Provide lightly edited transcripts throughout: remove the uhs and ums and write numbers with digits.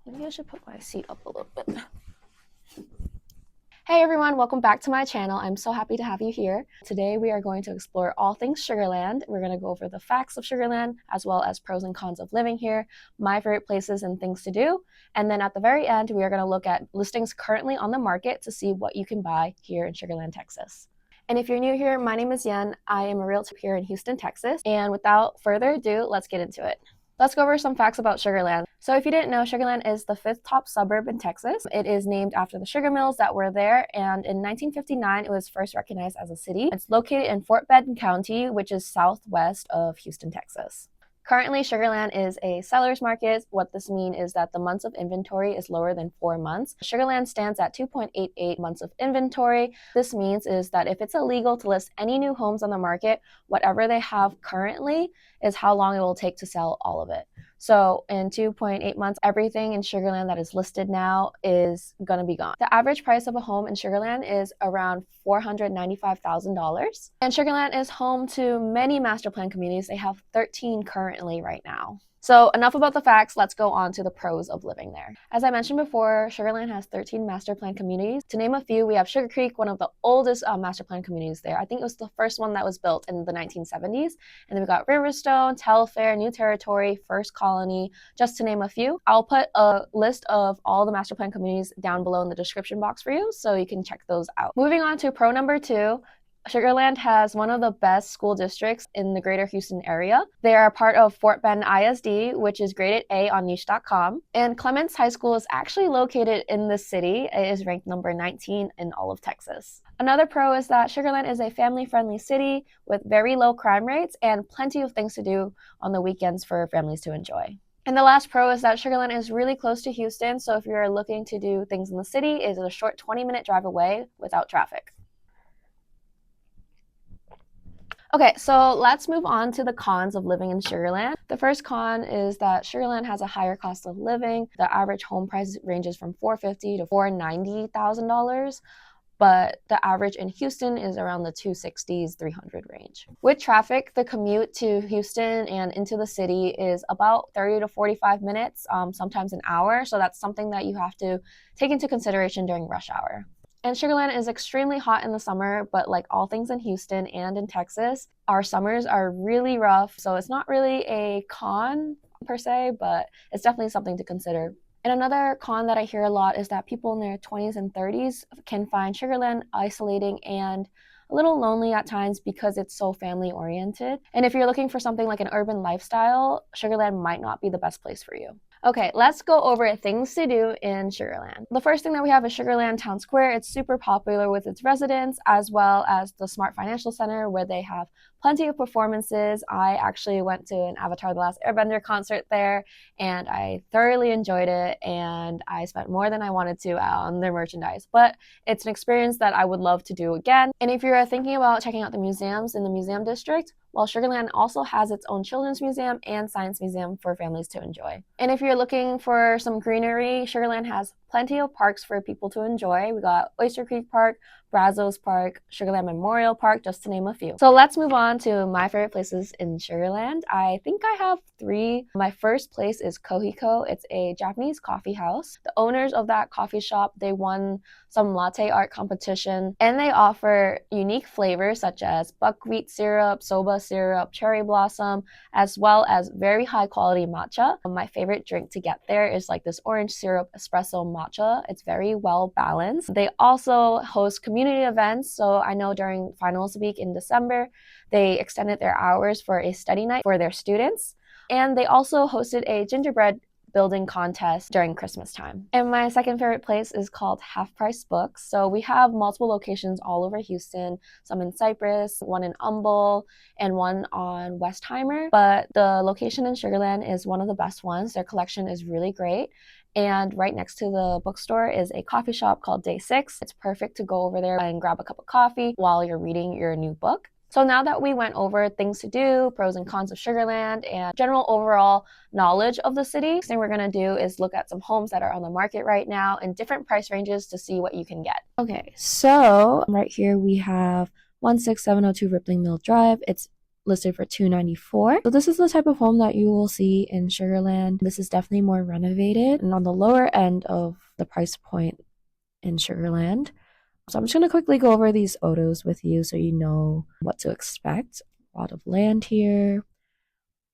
Maybe I should put my seat up a little bit. Hey everyone, welcome back to my channel. I'm so happy to have you here. Today we are going to explore all things Sugarland. We're going to go over the facts of Sugarland, as well as pros and cons of living here, my favorite places and things to do. And then at the very end, we are going to look at listings currently on the market to see what you can buy here in Sugarland, Texas. And if you're new here, my name is Yen. I am a realtor here in Houston, Texas. And without further ado, let's get into it. Let's go over some facts about Sugarland. So if you didn't know, Sugarland is the 5th top suburb in Texas. It is named after the sugar mills that were there, and in 1959, it was first recognized as a city. It's located in Fort Bend County, which is southwest of Houston, Texas. Currently, Sugarland is a seller's market. What this means is that the months of inventory is lower than 4 months. Sugarland stands at 2.88 months of inventory. This means is that if it's illegal to list any new homes on the market, whatever they have currently is how long it will take to sell all of it. So in 2.8 months, everything in Sugarland that is listed now is going to be gone. The average price of a home in Sugarland is around $495,000. And Sugarland is home to many master plan communities. They have 13 currently right now. So enough about the facts, let's go on to the pros of living there. As I mentioned before, Sugarland has 13 master plan communities. To name a few, we have Sugar Creek, one of the oldest master plan communities there. I think it was the first one that was built in the 1970s. And then we got Riverstone, Telfair, New Territory, First Colony, just to name a few. I'll put a list of all the master plan communities down below in the description box for you, so you can check those out. Moving on to pro number 2, Sugarland has one of the best school districts in the greater Houston area. They are part of Fort Bend ISD, which is graded A on niche.com. And Clements High School is actually located in the city. It is ranked number 19 in all of Texas. Another pro is that Sugarland is a family-friendly city with very low crime rates and plenty of things to do on the weekends for families to enjoy. And the last pro is that Sugarland is really close to Houston, so if you're looking to do things in the city, it is a short 20-minute drive away without traffic. Okay, so let's move on to the cons of living in Sugarland. The first con is that Sugarland has a higher cost of living. The average home price ranges from $450,000 to $490,000, but the average in Houston is around the $260s, $300 range. With traffic, the commute to Houston and into the city is about 30 to 45 minutes, sometimes an hour, so that's something that you have to take into consideration during rush hour. And Sugarland is extremely hot in the summer, but like all things in Houston and in Texas, our summers are really rough. So it's not really a con per se, but it's definitely something to consider. And another con that I hear a lot is that people in their 20s and 30s can find Sugarland isolating and a little lonely at times because it's so family oriented. And if you're looking for something like an urban lifestyle, Sugarland might not be the best place for you. Okay, let's go over things to do in Sugarland. The first thing that we have is Sugarland Town Square. It's super popular with its residents, as well as the Smart Financial Center, where they have plenty of performances. I actually went to an Avatar The Last Airbender concert there, and I thoroughly enjoyed it, and I spent more than I wanted to on their merchandise. But it's an experience that I would love to do again. And if you're thinking about checking out the museums in the museum district, well, Sugarland also has its own children's museum and science museum for families to enjoy. And if you're looking for some greenery, Sugarland has plenty of parks for people to enjoy. We got Oyster Creek Park, Brazos Park, Sugarland Memorial Park, just to name a few. So let's move on to my favorite places in Sugarland. I think I have 3. My first place is Kohiko. It's a Japanese coffee house. The owners of that coffee shop, they won some latte art competition, and they offer unique flavors such as buckwheat syrup, soba syrup, cherry blossom, as well as very high quality matcha. My favorite drink to get there is like this orange syrup espresso matcha. It's very well balanced. They also host community events. So I know during finals week in December, they extended their hours for a study night for their students. And they also hosted a gingerbread building contest during Christmas time. And my second favorite place is called Half Price Books. So we have multiple locations all over Houston, some in Cypress, one in Humble, and one on Westheimer. But the location in Sugarland is one of the best ones. Their collection is really great. And right next to the bookstore is a coffee shop called Day 6. It's perfect to go over there and grab a cup of coffee while you're reading your new book. So now that we went over things to do, pros and cons of Sugarland, and general overall knowledge of the city, next thing we're going to do is look at some homes that are on the market right now in different price ranges to see what you can get. Okay, so right here we have 16702 Rippling Mill Drive. It's listed for $294,000. So this is the type of home that you will see in Sugar Land. This is definitely more renovated and on the lower end of the price point in Sugar Land. So I'm just going to quickly go over these photos with you so you know what to expect. A lot of land here.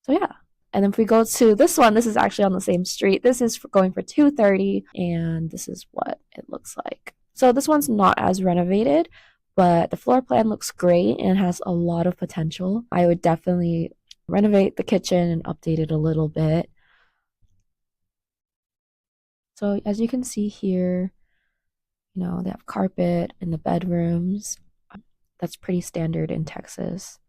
So yeah. And then if we go to this one, this is actually on the same street. This is going for $230,000, and this is what it looks like. So this one's not as renovated, but the floor plan looks great and has a lot of potential. I would definitely renovate the kitchen and update it a little bit. So as you can see here, they have carpet in the bedrooms. That's pretty standard in Texas.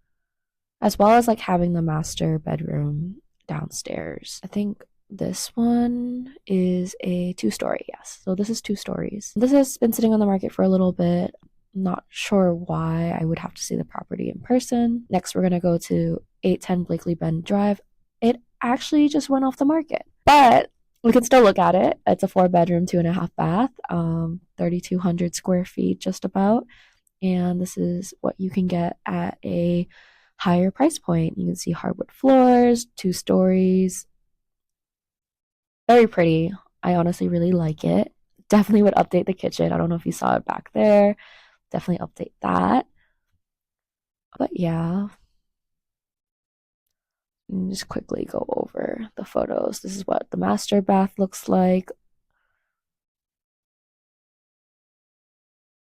As well as like having the master bedroom downstairs. I think this one is a 2-story, yes. So this is 2 stories. This has been sitting on the market for a little bit. Not sure why. I would have to see the property in person. Next, we're going to go to 810 Blakely Bend Drive. It actually just went off the market, but we can still look at it. It's a 4-bedroom, 2.5 bath, 3,200 square feet just about. And this is what you can get at a higher price point. You can see hardwood floors, 2 stories. Very pretty. I honestly really like it. Definitely would update the kitchen. I don't know if you saw it back there. Definitely update that. But yeah. Just quickly go over the photos. This is what the master bath looks like.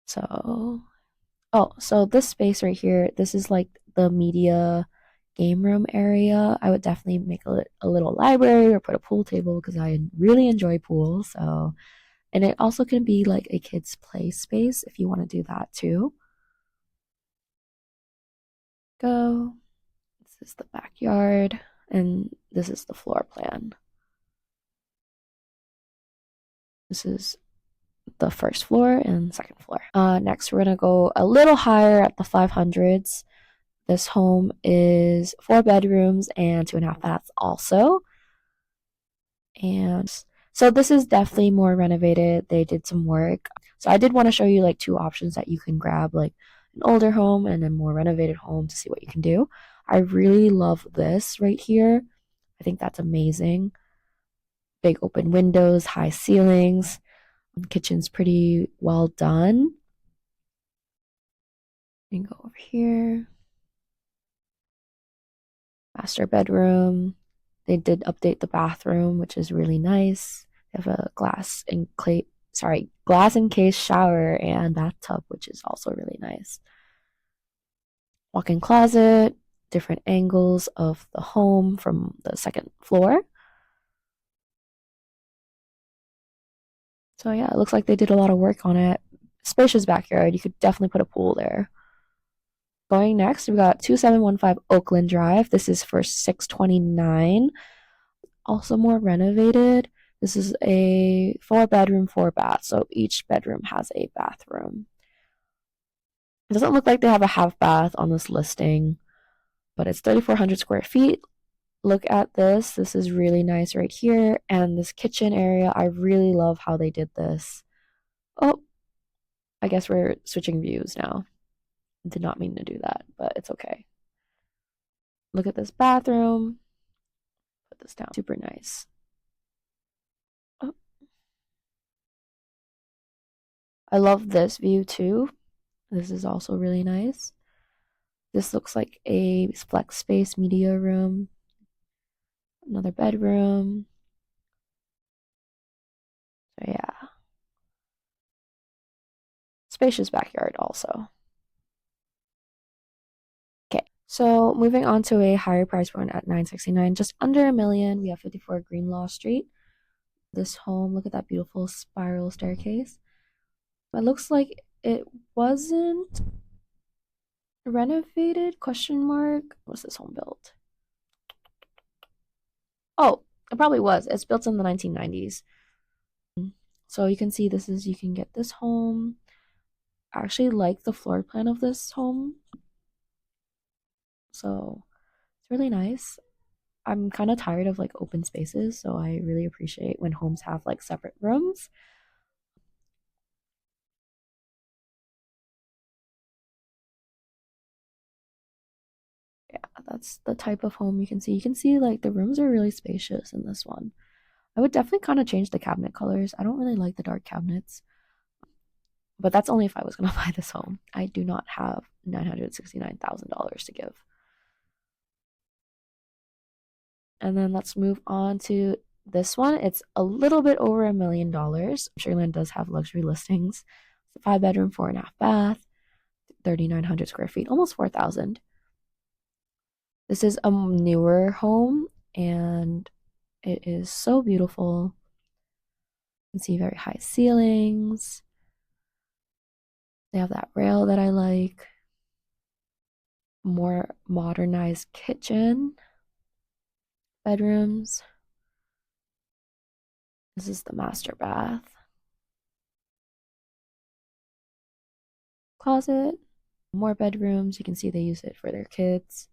So this space right here, this is like the media game room area. I would definitely make a little library or put a pool table because I really enjoy pool. So, and it also can be like a kids' play space if you want to do that too. Go. This is the backyard, and this is the floor plan. This is the first floor and second floor. Next, we're gonna go a little higher at the 500s. This home is 4 bedrooms and 2.5 baths also. And so this is definitely more renovated. They did some work. So I did want to show you like 2 options that you can grab, like an older home and a more renovated home to see what you can do. I really love this right here. I think that's amazing. Big open windows, high ceilings. The kitchen's pretty well done. You can go over here. Master bedroom. They did update the bathroom, which is really nice. They have a glass encased shower and bathtub, which is also really nice. Walk-in closet, different angles of the home from the second floor. So yeah, it looks like they did a lot of work on it. Spacious backyard. You could definitely put a pool there. Going next, we got 2715 Oakland Drive. This is for $629,000. Also more renovated. This is a 4-bedroom, 4-bath, so each bedroom has a bathroom. It doesn't look like they have a half bath on this listing, but it's 3,400 square feet. Look at this. This is really nice right here. And this kitchen area, I really love how they did this. Oh, I guess we're switching views now. Did not mean to do that, but it's okay. Look at this bathroom. Put this down. Super nice. Oh. I love this view too. This is also really nice. This looks like a flex space media room. Another bedroom. So yeah. Spacious backyard also. Okay, so moving on to a higher price point at $969,000, just under $1 million. We have 54 Greenlaw Street. This home, look at that beautiful spiral staircase. It looks like it wasn't renovated, question mark. Was this home built? Oh, it probably was. It's built in the 1990s. So you can see you can get this home. I actually like the floor plan of this home. So it's really nice. I'm kind of tired of like open spaces, so I really appreciate when homes have like separate rooms. Yeah, that's the type of home you can see. You can see like the rooms are really spacious in this one. I would definitely kind of change the cabinet colors. I don't really like the dark cabinets, but that's only if I was going to buy this home. I do not have $969,000 to give. And then let's move on to this one. It's a little bit over $1 million. Sugarland does have luxury listings. It's a 5-bedroom, 4.5 bath, 3,900 square feet, almost 4,000. This is a newer home and it is so beautiful. You can see very high ceilings. They have that rail that I like. More modernized kitchen. Bedrooms. This is the master bath. Closet. More bedrooms. You can see they use it for their kids.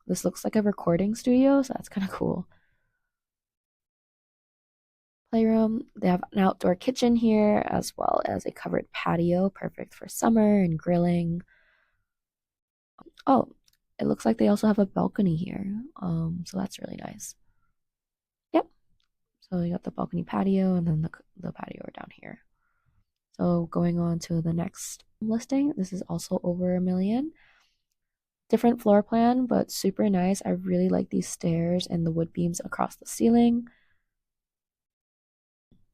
This looks like a recording studio, so that's kind of cool. Playroom. They have an outdoor kitchen here as well as a covered patio, perfect for summer and grilling. Oh, it looks like they also have a balcony here. So that's really nice. Yep. So you got the balcony patio and then the patio down here. So going on to the next listing, this is also over $1 million. Different floor plan, but super nice. I really like these stairs and the wood beams across the ceiling.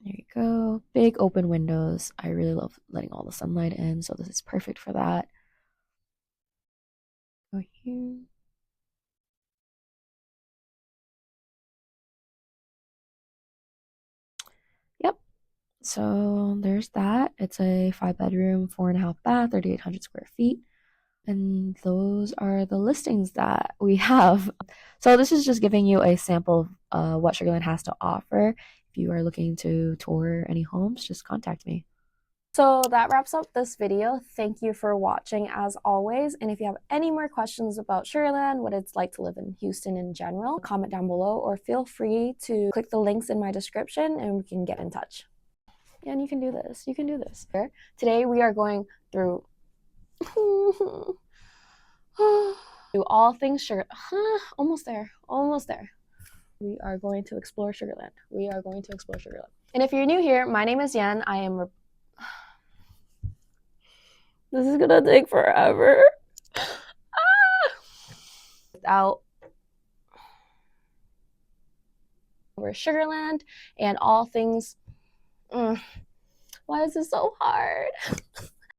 There you go. Big open windows. I really love letting all the sunlight in, so this is perfect for that. Go here. Yep. So there's that. It's a 5-bedroom, 4.5 bath, 3,800 square feet. And those are the listings that we have. So this is just giving you a sample of what Sugarland has to offer. If you are looking to tour any homes, just contact me. So that wraps up this video. Thank you for watching as always. And if you have any more questions about Sugarland, what it's like to live in Houston in general, comment down below or feel free to click the links in my description and we can get in touch. Yeah, and you can do this. You can do this. Today we are going through do all things sugar. Almost there. Almost there. We are going to explore Sugarland. We are going to explore Sugarland. And if you're new here, my name is Yen. I am this is gonna take forever. Without over Sugarland and all things. Why is this so hard?